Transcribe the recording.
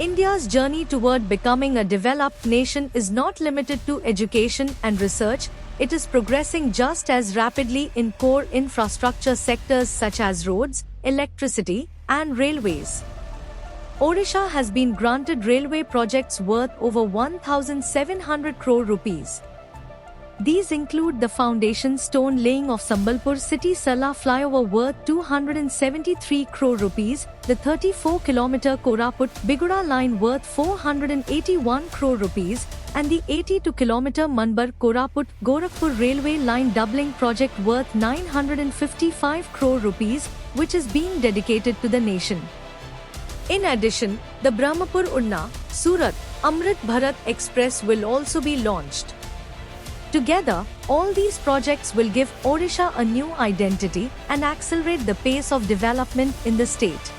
India's journey toward becoming a developed nation is not limited to education and research, it is progressing just as rapidly in core infrastructure sectors such as roads, electricity, and railways. Odisha has been granted railway projects worth over 1,700 crore rupees. These include the foundation stone laying of Sambalpur City Sarla Flyover worth 273 crore rupees, the 34-kilometer Koraput Biguda line worth 481 crore rupees, and the 82-kilometer Manabar Koraput Gorakhpur railway line doubling project worth 955 crore rupees, which is being dedicated to the nation. In addition, the Brahmapur Udhna, Surat, Amrit Bharat Express will also be launched. Together, all these projects will give Odisha a new identity and accelerate the pace of development in the state.